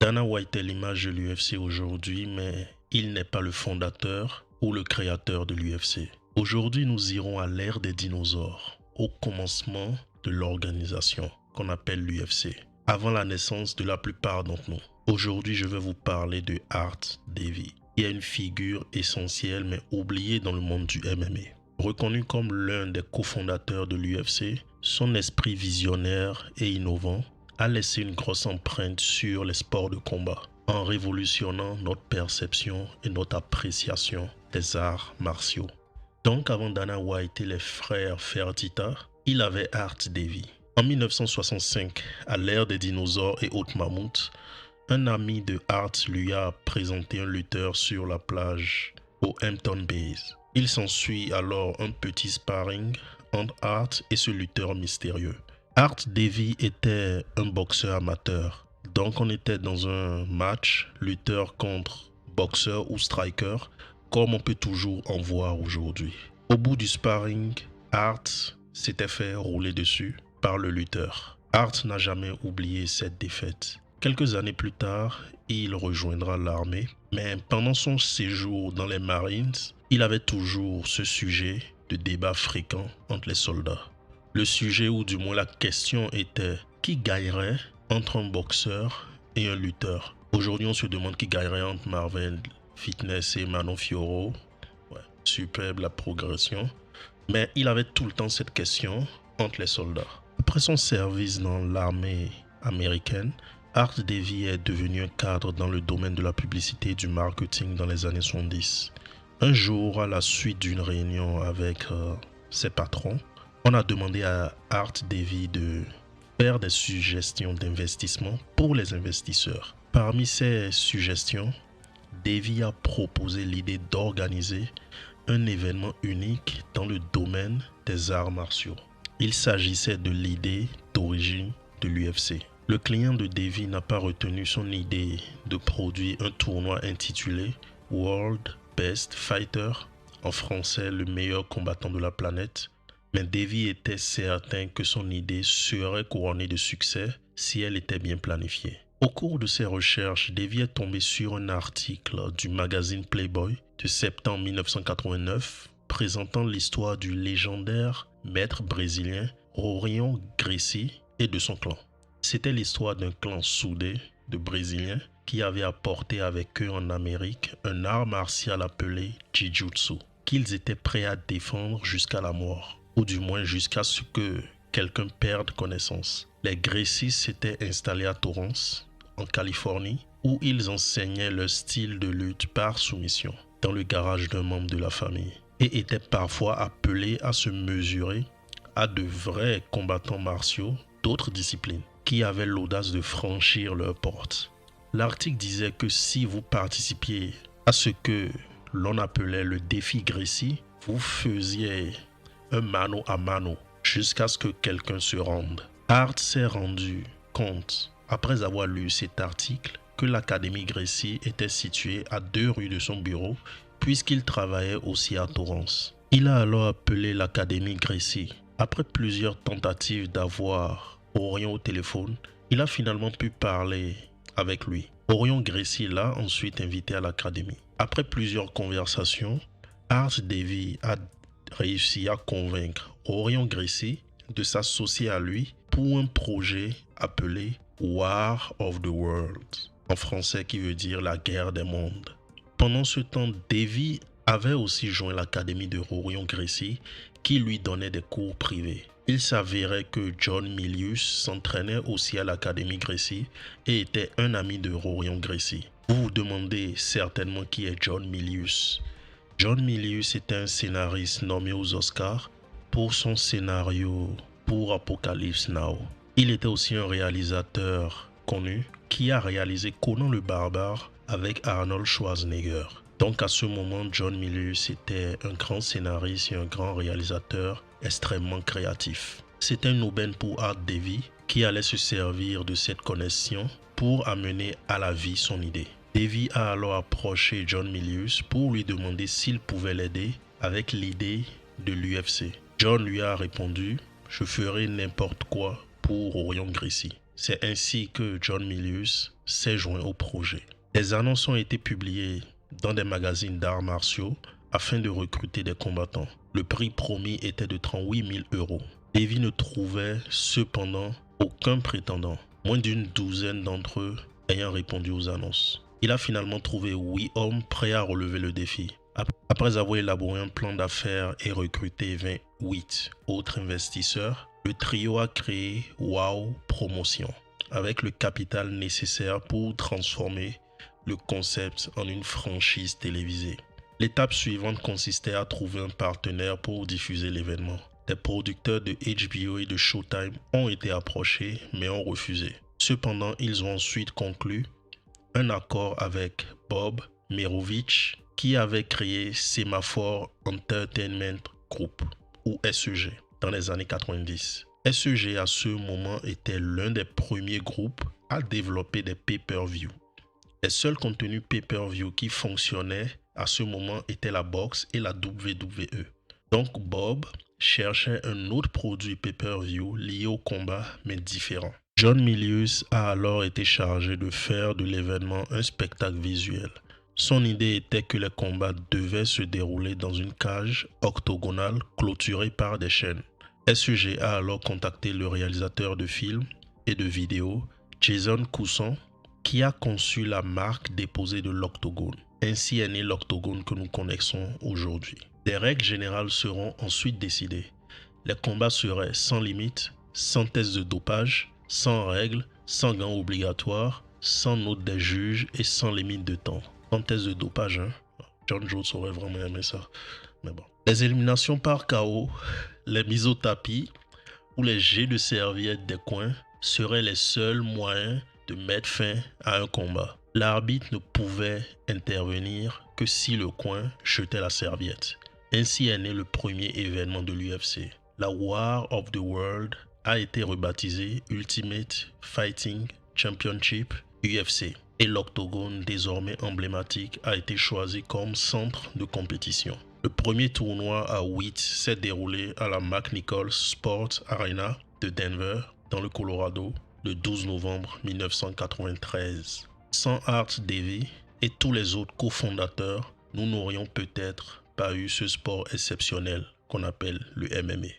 Dana White est l'image de l'UFC aujourd'hui, mais il n'est pas le fondateur ou le créateur de l'UFC. Aujourd'hui, nous irons à l'ère des dinosaures, au commencement de l'organisation qu'on appelle l'UFC, avant la naissance de la plupart d'entre nous. Aujourd'hui, je vais vous parler de Art Davie, qui est une figure essentielle mais oubliée dans le monde du MMA. Reconnu comme l'un des cofondateurs de l'UFC, son esprit visionnaire et innovant a laissé une grosse empreinte sur les sports de combat, en révolutionnant notre perception et notre appréciation des arts martiaux. Donc avant Dana White et les frères Fertitta, il avait Art Davie. En 1965, à l'ère des dinosaures et autres mammouths, un ami de Art lui a présenté un lutteur sur la plage au Hampton Bays. Il s'ensuit alors un petit sparring entre Art et ce lutteur mystérieux. Art Davie était un boxeur amateur, donc on était dans un match lutteur contre boxeur ou striker, comme on peut toujours en voir aujourd'hui. Au bout du sparring, Art s'était fait rouler dessus par le lutteur. Art n'a jamais oublié cette défaite. Quelques années plus tard, il rejoindra l'armée, mais pendant son séjour dans les Marines, il avait toujours ce sujet de débat fréquent entre les soldats. Le sujet, ou du moins la question, était qui gagnerait entre un boxeur et un lutteur. Aujourd'hui, on se demande qui gagnerait entre Marvel Fitness et Manon Fiorot. Ouais, superbe la progression. Mais il avait tout le temps cette question entre les soldats. Après son service dans l'armée américaine, Art Davie est devenu un cadre dans le domaine de la publicité et du marketing dans les années 70. Un jour, à la suite d'une réunion avec ses patrons, on a demandé à Art Davie de faire des suggestions d'investissement pour les investisseurs. Parmi ces suggestions, Davie a proposé l'idée d'organiser un événement unique dans le domaine des arts martiaux. Il s'agissait de l'idée d'origine de l'UFC. Le client de Davie n'a pas retenu son idée de produire un tournoi intitulé World Best Fighter, en français le meilleur combattant de la planète, mais Davie était certain que son idée serait couronnée de succès si elle était bien planifiée. Au cours de ses recherches, Davie est tombé sur un article du magazine Playboy de septembre 1989 présentant l'histoire du légendaire maître brésilien Rorion Gracie et de son clan. C'était l'histoire d'un clan soudé de Brésiliens qui avaient apporté avec eux en Amérique un art martial appelé Jiu-Jitsu, qu'ils étaient prêts à défendre jusqu'à la mort, ou du moins jusqu'à ce que quelqu'un perde connaissance. Les Gracie s'étaient installés à Torrance, en Californie, où ils enseignaient leur style de lutte par soumission, dans le garage d'un membre de la famille, et étaient parfois appelés à se mesurer à de vrais combattants martiaux d'autres disciplines, qui avaient l'audace de franchir leurs portes. L'article disait que si vous participiez à ce que l'on appelait le défi Gracie, vous faisiez un mano à mano jusqu'à ce que quelqu'un se rende. Art s'est rendu compte, après avoir lu cet article, que l'Académie Gracie était située à 2 rues de son bureau, puisqu'il travaillait aussi à Torrance. Il a alors appelé l'Académie Gracie. Après plusieurs tentatives d'avoir Orion au téléphone, il a finalement pu parler avec lui. Orion Gracie l'a ensuite invité à l'académie. Après plusieurs conversations, Art Davie a réussi à convaincre Orion Gracie de s'associer à lui pour un projet appelé War of the Worlds, en français qui veut dire la guerre des mondes. Pendant ce temps, Davie avait aussi joint l'académie de Rorion Gracie qui lui donnait des cours privés. Il s'avérait que John Milius s'entraînait aussi à l'académie Gracie et était un ami de Rorion Gracie. Vous vous demandez certainement qui est John Milius. John Milius était un scénariste nommé aux Oscars pour son scénario pour Apocalypse Now. Il était aussi un réalisateur connu qui a réalisé Conan le Barbare avec Arnold Schwarzenegger. Donc à ce moment, John Milius était un grand scénariste et un grand réalisateur extrêmement créatif. C'était une aubaine pour Art Davie qui allait se servir de cette connexion pour amener à la vie son idée. Davie a alors approché John Milius pour lui demander s'il pouvait l'aider avec l'idée de l'UFC. John lui a répondu « Je ferai n'importe quoi pour Rorion Gracie ». C'est ainsi que John Milius s'est joint au projet. Des annonces ont été publiées dans des magazines d'arts martiaux afin de recruter des combattants. Le prix promis était de 38 000 €. Davy ne trouvait cependant aucun prétendant, moins d'une douzaine d'entre eux ayant répondu aux annonces. Il a finalement trouvé 8 hommes prêts à relever le défi. Après avoir élaboré un plan d'affaires et recruté 28 autres investisseurs, le trio a créé Wow Promotion, avec le capital nécessaire pour transformer le concept en une franchise télévisée. L'étape suivante consistait à trouver un partenaire pour diffuser l'événement. Des producteurs de HBO et de Showtime ont été approchés mais ont refusé. Cependant, ils ont ensuite conclu un accord avec Bob Merovitch qui avait créé Semaphore Entertainment Group ou SEG dans les années 90. SEG à ce moment était l'un des premiers groupes à développer des pay-per-view. Les seuls contenus pay-per-view qui fonctionnaient à ce moment étaient la boxe et la WWE. Donc Bob cherchait un autre produit pay-per-view lié au combat mais différent. John Milius a alors été chargé de faire de l'événement un spectacle visuel. Son idée était que les combats devaient se dérouler dans une cage octogonale clôturée par des chaînes. SEG a alors contacté le réalisateur de films et de vidéos, Jason Cousson, qui a conçu la marque déposée de l'octogone. Ainsi est né l'octogone que nous connaissons aujourd'hui. Des règles générales seront ensuite décidées. Les combats seraient sans limite, sans test de dopage, sans règles, sans gants obligatoires, sans note des juges et sans limite de temps. Sans test de dopage, hein. John Jones aurait vraiment aimé ça. Mais bon. Les éliminations par KO, les mises au tapis ou les jets de serviettes des coins seraient les seuls moyens de mettre fin à un combat. L'arbitre ne pouvait intervenir que si le coin jetait la serviette. Ainsi est né le premier événement de l'UFC. La War of the World a été rebaptisée Ultimate Fighting Championship UFC et l'octogone désormais emblématique a été choisi comme centre de compétition. Le premier tournoi à 8 s'est déroulé à la McNichols Sports Arena de Denver dans le Colorado le 12 novembre 1993. Sans Art Davy et tous les autres cofondateurs, nous n'aurions peut-être pas eu ce sport exceptionnel qu'on appelle le MMA.